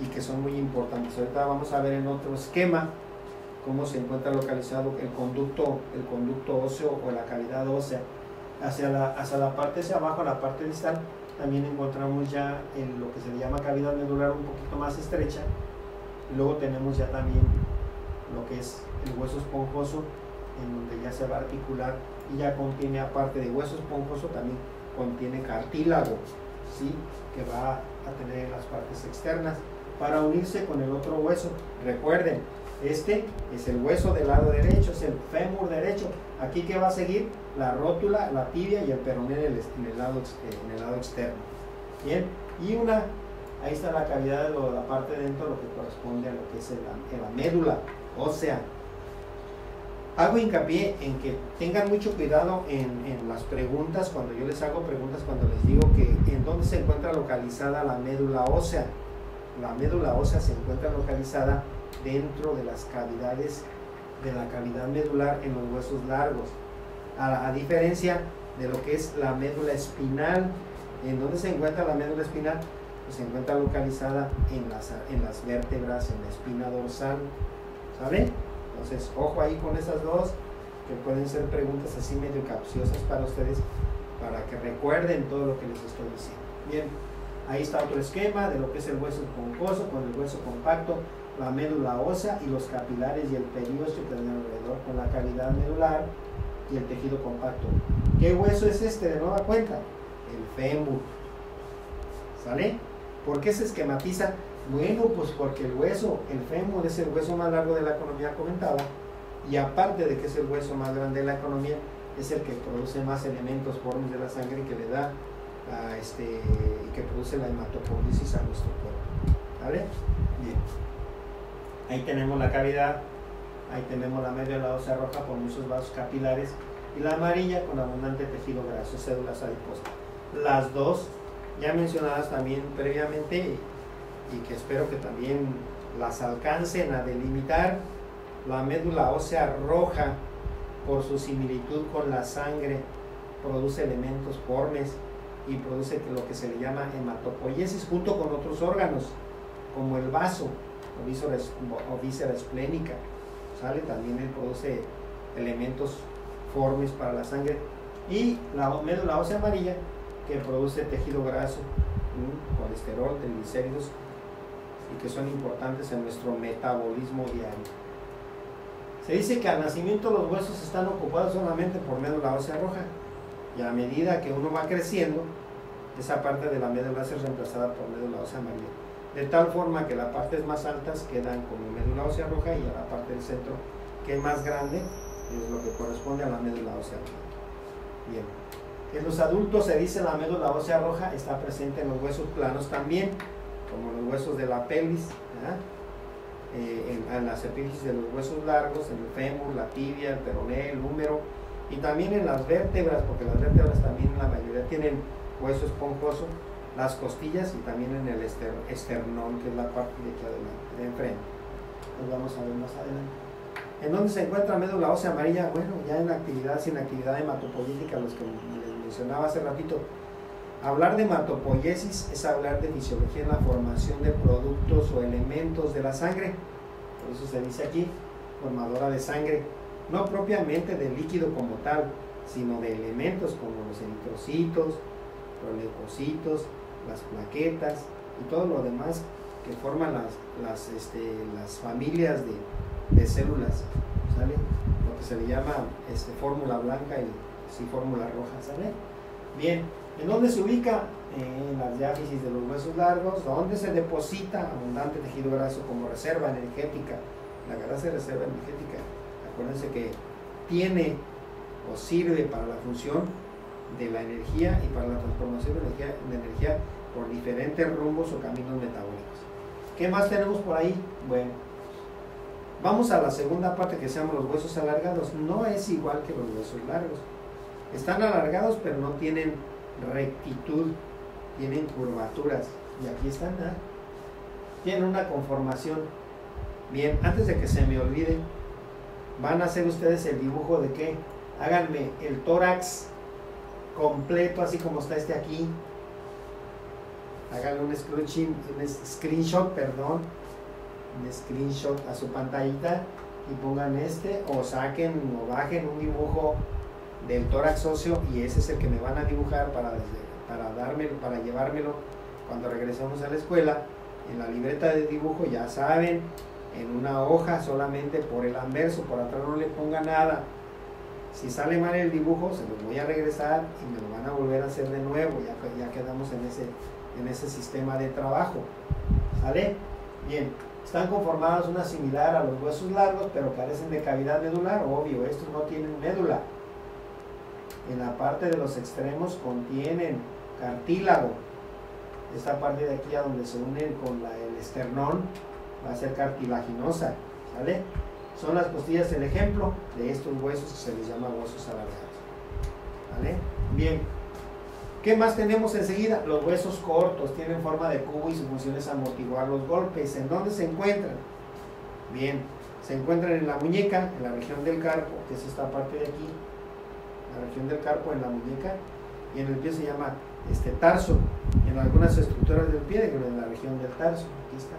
y que son muy importantes. Ahorita vamos a ver en otro esquema cómo se encuentra localizado el conducto óseo o la cavidad ósea. Hacia la parte hacia abajo, la parte distal, también encontramos ya en lo que se le llama cavidad medular un poquito más estrecha. Luego tenemos ya también lo que es el hueso esponjoso, en donde ya se va a articular y ya contiene, aparte de hueso esponjoso, también contiene cartílago, ¿sí? Que va a tener en las partes externas para unirse con el otro hueso. Recuerden, este es el hueso del lado derecho, es el fémur derecho. Aquí que va a seguir la rótula, la tibia y el peroné en el lado externo. Bien, y ahí está la cavidad de la parte de dentro, lo que corresponde a lo que es la médula ósea. Hago hincapié en que tengan mucho cuidado en las preguntas, cuando yo les hago preguntas, cuando les digo que en dónde se encuentra localizada la médula ósea. La médula ósea se encuentra localizada dentro de las cavidades de la cavidad medular en los huesos largos, a diferencia de lo que es la médula espinal. ¿En dónde se encuentra la médula espinal? Pues se encuentra localizada en las vértebras, en la espina dorsal, ¿sabe? Entonces, ojo ahí con esas dos, que pueden ser preguntas así medio capciosas para ustedes, para que recuerden todo lo que les estoy diciendo. Bien, ahí está otro esquema de lo que es el hueso esponjoso con el hueso compacto, la médula ósea y los capilares y el periósteo que tienen alrededor, con la cavidad medular y el tejido compacto. ¿Qué hueso es este de nueva cuenta? El fémur, ¿sale? ¿Por qué se esquematiza? Bueno, pues porque el fémur es el hueso más largo de la economía comentada, y aparte de que es el hueso más grande de la economía, es el que produce más elementos formes de la sangre, que le da y que produce la hematopoiesis a nuestro cuerpo. ¿Vale? Bien. Ahí tenemos la cavidad, ahí tenemos la médula ósea roja con muchos vasos capilares, y la amarilla con abundante tejido graso, células adiposas. Las dos ya mencionadas también previamente, y que espero que también las alcancen a delimitar. La médula ósea roja, por su similitud con la sangre, produce elementos formes y produce lo que se le llama hematopoiesis junto con otros órganos, como el vaso o víscera esplénica, ¿sale? También él produce elementos formes para la sangre. Y la médula ósea amarilla, que produce tejido graso, colesterol, triglicéridos, y que son importantes en nuestro metabolismo diario. Se dice que al nacimiento los huesos están ocupados solamente por médula ósea roja, y a medida que uno va creciendo, esa parte de la médula ósea es reemplazada por médula ósea amarilla, de tal forma que las partes más altas quedan como médula ósea roja, y a la parte del centro, que es más grande, es lo que corresponde a la médula ósea roja. Bien. En los adultos se dice la médula ósea roja está presente en los huesos planos también, como los huesos de la pelvis, en las epífisis de los huesos largos, en el fémur, la tibia, el peroné, el húmero, y también en las vértebras, porque las vértebras también la mayoría tienen hueso esponjoso, las costillas, y también en el esternón, que es la parte de aquí adelante, de enfrente. Nos vamos a ver más adelante. ¿En dónde se encuentra médula ósea amarilla? Bueno, ya en la actividad, sin actividad hematopoyética, los que les mencionaba hace ratito. Hablar de hematopoiesis es hablar de fisiología en la formación de productos o elementos de la sangre. Por eso se dice aquí, formadora de sangre, no propiamente de líquido como tal, sino de elementos como los eritrocitos, proleucocitos, las plaquetas y todo lo demás que forman las familias de células, ¿sale? Lo que se le llama fórmula blanca y fórmula roja, ¿sale? Bien, ¿En dónde se ubica? En las diáfisis de los huesos largos, donde se deposita abundante tejido graso como reserva energética. La grasa es reserva energética. Acuérdense que tiene o sirve para la función de la energía y para la transformación de energía por diferentes rumbos o caminos metabólicos. ¿Qué más tenemos por ahí? Bueno, vamos a la segunda parte que se llama los huesos alargados. No es igual que los huesos largos. Están alargados pero no tienen rectitud, tienen curvaturas. Y aquí están, ¿eh? Tienen una conformación. Bien, antes de que se me olvide, van a hacer ustedes el dibujo de qué. Háganme el tórax completo, así como está este aquí. Háganle un screenshot a su pantallita y pongan o saquen o bajen un dibujo del tórax óseo y ese es el que me van a dibujar para llevármelo cuando regresemos a la escuela. En la libreta de dibujo, ya saben, en una hoja solamente por el anverso, por atrás no le ponga nada. Si sale mal el dibujo, se los voy a regresar y me lo van a volver a hacer de nuevo. Ya quedamos en ese sistema de trabajo. ¿Sale? Bien, están conformados una similar a los huesos largos, pero carecen de cavidad medular. Obvio, estos no tienen médula. En la parte de los extremos contienen cartílago. Esta parte de aquí a donde se unen con el esternón va a ser cartilaginosa. ¿Sale? Son las costillas el ejemplo de estos huesos que se les llama huesos alargados. ¿Vale? Bien. ¿Qué más tenemos enseguida? Los huesos cortos tienen forma de cubo y su función es amortiguar los golpes. ¿En dónde se encuentran? Bien, se encuentran en la muñeca, en la región del carpo, que es esta parte de aquí. La región del carpo en la muñeca, y en el pie se llama tarso. En algunas estructuras del pie, en la región del tarso. Aquí está.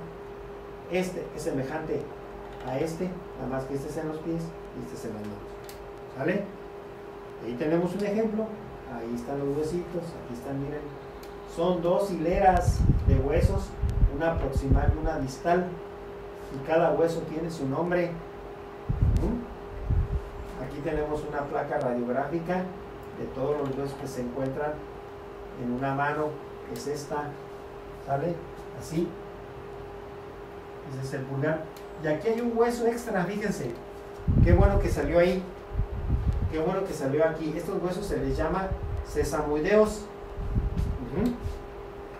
Este es semejante a nada más que este es en los pies y este es en las manos. ¿Sale? Ahí tenemos un ejemplo. Ahí están los huesitos, aquí están, miren. Son dos hileras de huesos, una proximal y una distal. Y cada hueso tiene su nombre. Aquí tenemos una placa radiográfica de todos los huesos que se encuentran en una mano, que es esta. ¿Sale? Así. Ese es el pulgar. Y aquí hay un hueso extra, fíjense. Qué bueno que salió ahí. Qué bueno que salió aquí. Estos huesos se les llama sesamoideos.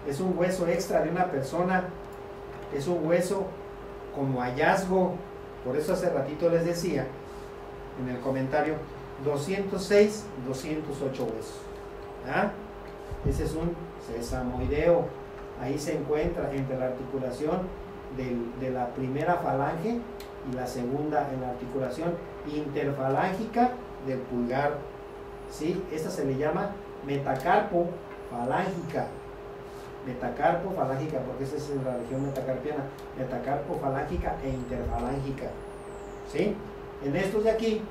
Es un hueso extra de una persona. Es un hueso como hallazgo. Por eso hace ratito les decía en el comentario 206, 208 huesos. ¿Ah? Ese es un sesamoideo. Ahí se encuentra entre la articulación de la primera falange y la segunda en la articulación interfalángica del pulgar. ¿Sí? Esta se le llama metacarpo falángica. Metacarpo falángica, porque esa es la región metacarpiana. Metacarpo falángica e interfalángica. ¿Sí? En estos de aquí,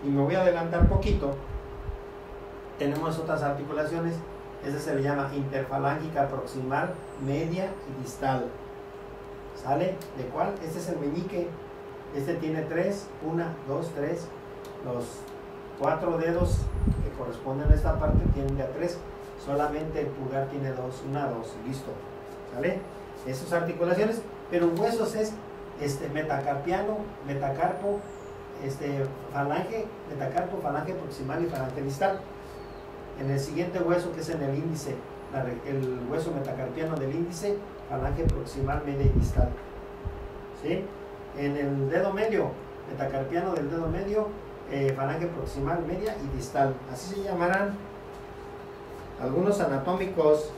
y me voy a adelantar un poquito, tenemos otras articulaciones. Esa se le llama interfalángica proximal, media y distal. ¿Sale? ¿De cuál? Este es el meñique. Este tiene 3, 1, 2, 3. Los 4 dedos que corresponden a esta parte tienen de a 3. Solamente el pulgar tiene 2, 1, 2. Listo. ¿Sale? Esas articulaciones. Pero en huesos es metacarpiano, metacarpo, falange, metacarpo, falange proximal y falange distal. En el siguiente hueso, que es en el índice, el hueso metacarpiano del índice, falange proximal, media y distal. ¿Sí? En el dedo medio, metacarpiano del dedo medio, falange proximal, media y distal. Así se llamarán. Algunos anatómicos,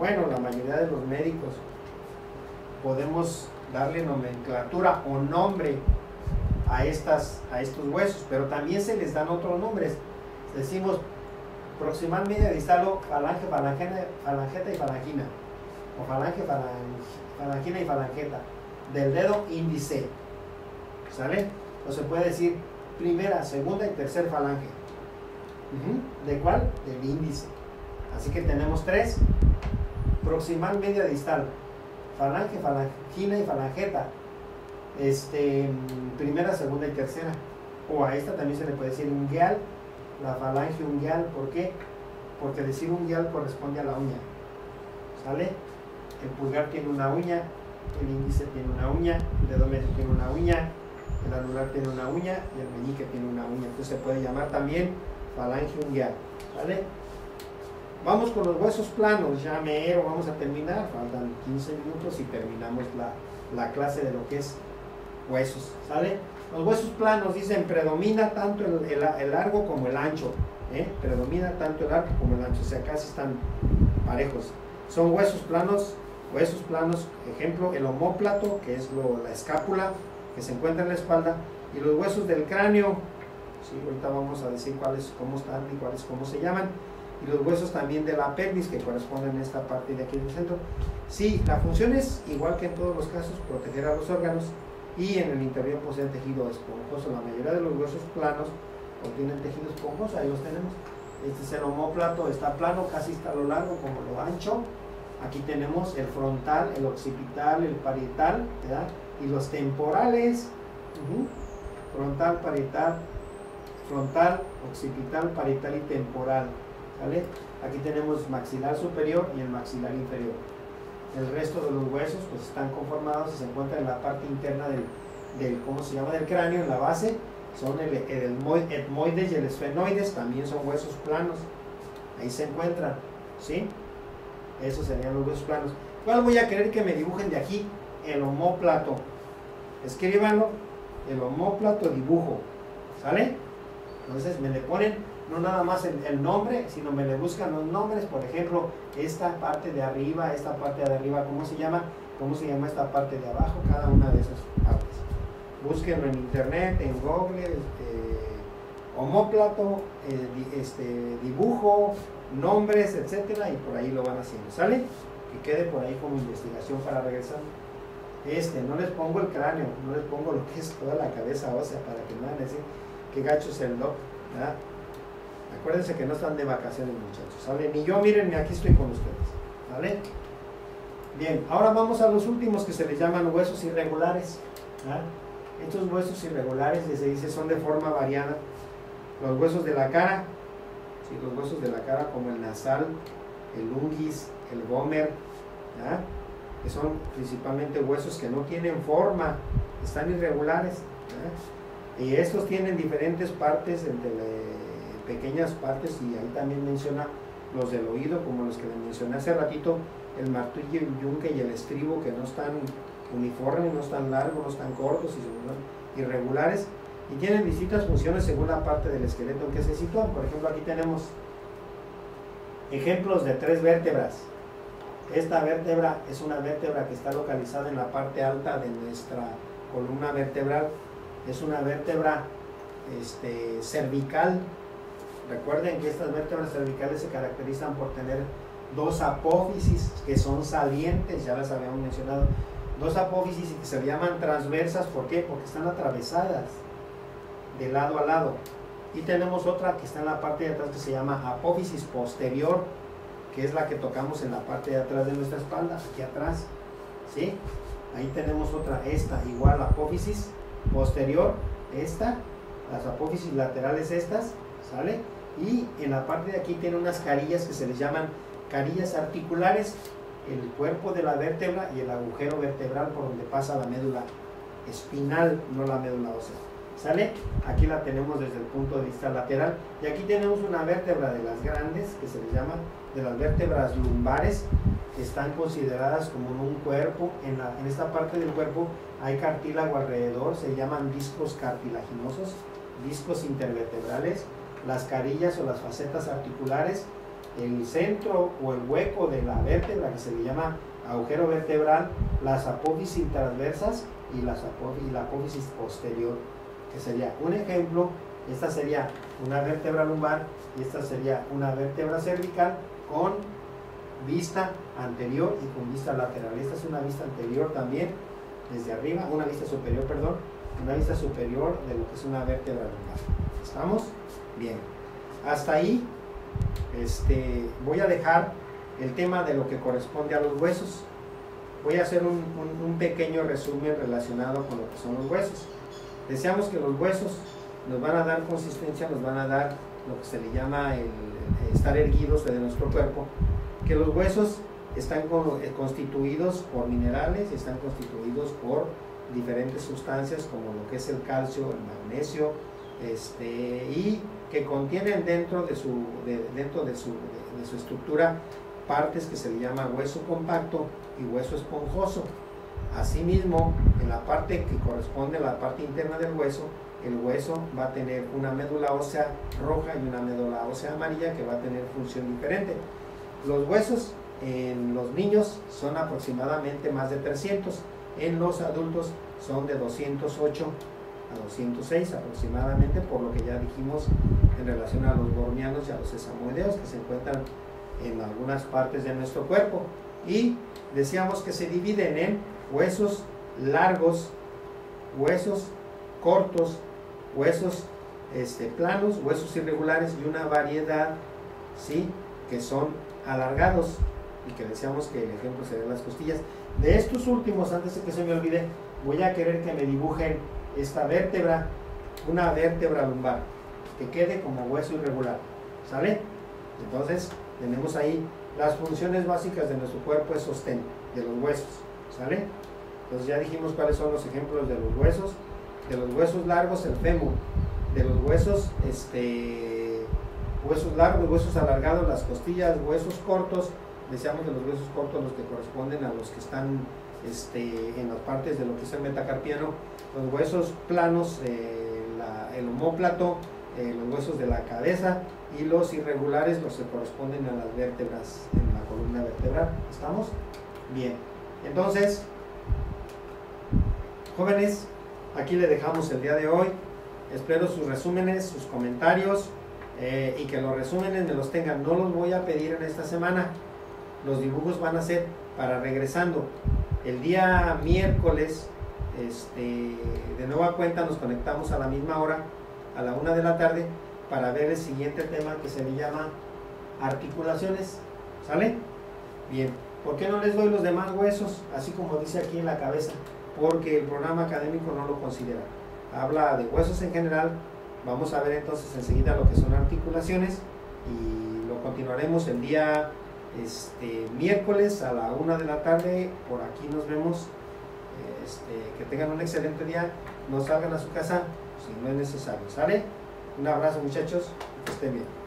la mayoría de los médicos, podemos darle nomenclatura o nombre a estos huesos, pero también se les dan otros nombres. Decimos proximal, media, distal, o falange, falangeta y falangina, o falange, falangina y falangeta del dedo índice. ¿Sale? O se puede decir primera, segunda y tercer falange. ¿De cuál? Del índice. Así que tenemos 3: proximal, media, distal, falange, falangina y falangeta. Primera, segunda y tercera. O a esta también se le puede decir ungueal la falange unguial. ¿Por qué? Porque decir unguial corresponde a la uña. ¿Sale? El pulgar tiene una uña, el índice tiene una uña, el dedo medio tiene una uña, el anular tiene una uña y el meñique tiene una uña. Entonces se puede llamar también falange unguial. ¿Vale? Vamos con los huesos planos, ya mero vamos a terminar, faltan 15 minutos y terminamos la clase de lo que es huesos. ¿Sale? Los huesos planos, dicen, predomina tanto el largo como el ancho. Predomina tanto el largo como el ancho, o sea, casi están parejos. Son huesos planos, ejemplo, el omóplato, que es la escápula que se encuentra en la espalda, y los huesos del cráneo, ¿sí? Ahorita vamos a decir cómo están y cómo se llaman, y los huesos también de la pelvis, que corresponden a esta parte de aquí del centro. Sí, la función es, igual que en todos los casos, proteger a los órganos, y en el interior posee tejido esponjoso. La mayoría de los huesos planos contienen tejido esponjoso, ahí los tenemos. Este es el omóplato, está plano, casi está a lo largo como lo ancho. Aquí tenemos el frontal, el occipital, el parietal, ¿verdad? Y los temporales, frontal, occipital, parietal y temporal, ¿vale? Aquí tenemos maxilar superior y el maxilar inferior. El resto de los huesos pues están conformados y se encuentran en la parte interna ¿cómo se llama? Del cráneo, en la base. Son el etmoides y el esfenoides, también son huesos planos. Ahí se encuentran, ¿sí? Esos serían los huesos planos. ¿Cuál voy a querer que me dibujen de aquí? El omóplato. Escríbanlo, el omóplato dibujo, ¿sale? Entonces me le ponen no nada más el nombre, sino me le buscan los nombres. Por ejemplo, esta parte de arriba, ¿cómo se llama? ¿Cómo se llama esta parte de abajo? Cada una de esas partes. Búsquenlo en internet, en Google, omóplato, dibujo, nombres, etcétera, y por ahí lo van haciendo, ¿sale? Que quede por ahí como investigación para regresar. No les pongo el cráneo, no les pongo lo que es toda la cabeza ósea, para que no van a decir que gacho es el doc, ¿verdad? Acuérdense que no están de vacaciones, muchachos, ¿sale? Ni yo, miren, aquí estoy con ustedes, ¿vale? Bien, ahora vamos a los últimos, que se les llaman huesos irregulares, ¿verdad? Estos huesos irregulares, se dice, son de forma variada. Los huesos de la cara, ¿sí? Los huesos de la cara, como el nasal, el unguis, el gómer, ¿verdad? Que son principalmente huesos que no tienen forma, están irregulares, ¿verdad? Y estos tienen diferentes partes, pequeñas partes, y ahí también menciona los del oído, como los que les mencioné hace ratito, el martillo, el yunque y el estribo, que no están uniformes, no están largos, no están cortos, y son irregulares, y tienen distintas funciones según la parte del esqueleto en que se sitúan. Por ejemplo, aquí tenemos ejemplos de 3 vértebras. Esta vértebra es una vértebra que está localizada en la parte alta de nuestra columna vertebral. Es una vértebra cervical. Recuerden que estas vértebras cervicales se caracterizan por tener 2 apófisis que son salientes, ya las habíamos mencionado. 2 apófisis que se llaman transversas. ¿Por qué? Porque están atravesadas de lado a lado. Y tenemos otra que está en la parte de atrás, que se llama apófisis posterior, que es la que tocamos en la parte de atrás de nuestra espalda, aquí atrás, ¿sí? Ahí tenemos otra, esta igual, apófisis posterior, las apófisis laterales estas, ¿sale? Y en la parte de aquí tiene unas carillas que se les llaman carillas articulares, el cuerpo de la vértebra y el agujero vertebral por donde pasa la médula espinal, no la médula ósea, ¿sale? Aquí la tenemos desde el punto de vista lateral, y aquí tenemos una vértebra de las grandes, que se les llama de las vértebras lumbares, que están consideradas como un cuerpo. En esta parte del cuerpo hay cartílago alrededor, se llaman discos cartilaginosos, discos intervertebrales, las carillas o las facetas articulares, el centro o el hueco de la vértebra, que se le llama agujero vertebral, las apófisis transversas y la apófisis posterior, que sería un ejemplo. Esta sería una vértebra lumbar y esta sería una vértebra cervical con vista anterior y con vista lateral. Esta es una vista anterior también, desde arriba, una vista superior, perdón, una vista superior de lo que es una vértebra lumbar. ¿Estamos? Bien. Hasta ahí voy a dejar el tema de lo que corresponde a los huesos. Voy a hacer un pequeño resumen relacionado con lo que son los huesos. Deseamos que los huesos nos van a dar consistencia, nos van a dar lo que se le llama el estar erguidos de nuestro cuerpo, que los huesos están constituidos por minerales y están constituidos por diferentes sustancias como lo que es el calcio, el magnesio, y que contienen dentro de su estructura partes que se le llama hueso compacto y hueso esponjoso. Asimismo, en la parte que corresponde a la parte interna del hueso, el hueso va a tener una médula ósea roja y una médula ósea amarilla que va a tener función diferente. Los huesos en los niños son aproximadamente más de 300, en los adultos son de 208 a 206 aproximadamente, por lo que ya dijimos en relación a los borneanos y a los sesamoideos que se encuentran en algunas partes de nuestro cuerpo. Y decíamos que se dividen en huesos largos, huesos cortos, huesos planos, huesos irregulares y una variedad, ¿sí?, que son alargados, y que decíamos que el ejemplo serían las costillas. De estos últimos, antes de que se me olvide, voy a querer que me dibujen esta vértebra, una vértebra lumbar, que quede como hueso irregular, ¿sale? Entonces, tenemos ahí las funciones básicas de nuestro cuerpo, es sostén de los huesos, ¿sale? Entonces ya dijimos cuáles son los ejemplos de los huesos. De los huesos largos, el fémur. De los huesos, huesos largos, huesos alargados, las costillas. Huesos cortos, decíamos de los huesos cortos los que corresponden a los que están en las partes de lo que es el metacarpiano. Los huesos planos, el omóplato, los huesos de la cabeza, y los irregulares los que corresponden a las vértebras en la columna vertebral. ¿Estamos? Bien. Entonces, jóvenes, aquí le dejamos el día de hoy. Espero sus resúmenes, sus comentarios, y que los resúmenes me los tengan. No los voy a pedir en esta semana. Los dibujos van a ser para regresando. El día miércoles, de nueva cuenta, nos conectamos a la misma hora, a la 1 de la tarde, para ver el siguiente tema que se le llama articulaciones. ¿Sale? Bien. ¿Por qué no les doy los demás huesos, así como dice aquí en la cabeza? Porque el programa académico no lo considera. Habla de huesos en general. Vamos a ver entonces enseguida lo que son articulaciones, y lo continuaremos el día miércoles a la 1 de la tarde. Por aquí nos vemos. Que tengan un excelente día. No salgan a su casa si no es necesario. ¿Sale? Un abrazo, muchachos. Que estén bien.